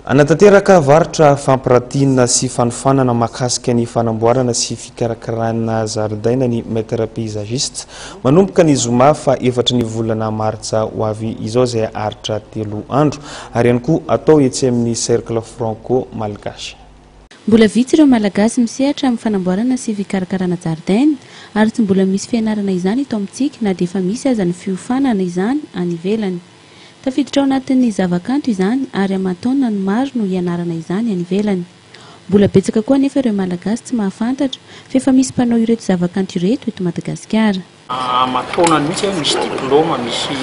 Anatanteraka varotra fampirantiana sy fanofanana mahakasika ny fanamboarana sy fikarakarana zaridaina ny maître paysagiste manomboka ny zoma fa efatra ny volana martsa ho avy izao izay aritra 3 andro ary ihany koa atao etsy amin'ny cercle franco malgasy. Mbola vitsy ireo malagasy misehatra amin'ny fanamboarana sy fikarakarana zaridaina ary tsy mbola misy fianarana izany eto amintsika na dia efa misy aza ny fiofanana izany any ivelany. Tafiditra ao anatin'ny zavakanto izany ary aman-taonany maro no ianarana izany any ivelany. Mbola betsaka koa nefa ireo malagasy tsy mahafantatra fa efa misy mpanao ireto zavakanto ireto eto Madagasikara. Aman-taonany mihitsy misy diplôma, misy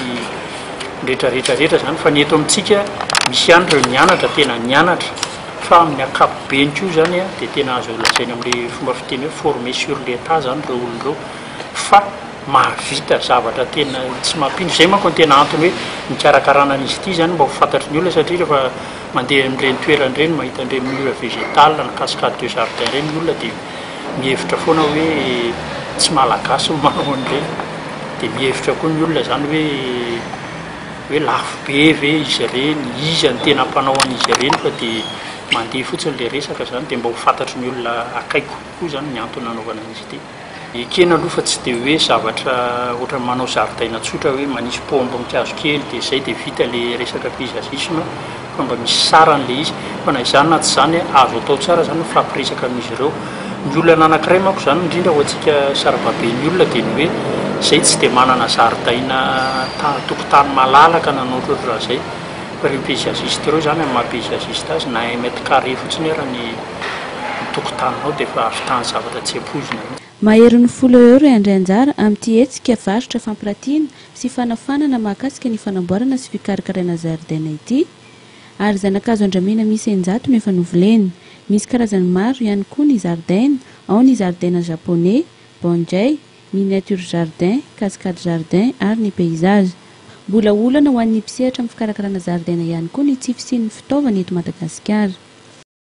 rehetrarehetra zany fa ny eto amintsika misy ihany ireo nianatra tena nianatra fa amin'ny ankapobeny koa zany dia tena azo lazaina amin'ilay fomba fiteny hoe formé sur l'état zany ireo olona ireo fa mahavita zavatra tena tsy mampindry. Izay manko ny tena antony hoe nikarakarana an'izy ity zany mba ho fantatry ny olona satria rehefa mandeha amin'ireny toerana ireny mahita an'ireny mur végétal na cascade de jardin ireny ny olona dia mihevitra foana hoe tsy malagasy no manao an'ireny, dia mihevitra koa ny olona zany hoe lafo be ve izy ireny, iza ny tena mpanao an'izy ireny fa dia mandeha fotsiny ilay resaka zany dia mba ho fantatry ny olona akaiko koa zany ny antony nanaovana an'izy ity. Ekena aloha fa tsy dia hoe zavatra ohatra manao zaridaina tsotra hoe manisy pombon-kazo kely dia izay dia vita ilay resaka paysagisme fa mba misy sarany ilay izy fa na izany na tsy izany azo atao tsara zany ny fampiresaka amin'izy ireo. Ny olona anankiray manko zany indrindra ho antsika sarababen'ny olona dia ny hoe izay tsy dia manana zaridaina tokotany malalaka nanao raha izay fa ireo paysagiste ireo zany amin'ny maha-paysagiste azy na 1 mètre carré fotsiny ara ny tokotaninao dia efa ahavitany zavatra tsy ampoizina. Maherin'ny 10 euro andray anjara amin'ity hetsika varotra fampirantiana sy fanafanana mahakasika ny fanamboarana sy fikarakarana zaridaina ity ary zanakazo andramena misy 100 no efa novoleny. Misy karazany maro ihany koa ny zaridaina, ao ny zaridaina japonais, bonjay, miniature jardin, cascade jardin ary ny paysage. Mbola olana ho an'ny mpisehatra amin'ny fikarakarana zaridaina ihany koa ny tsy fisian'ny fitaovana eto Madagasikara.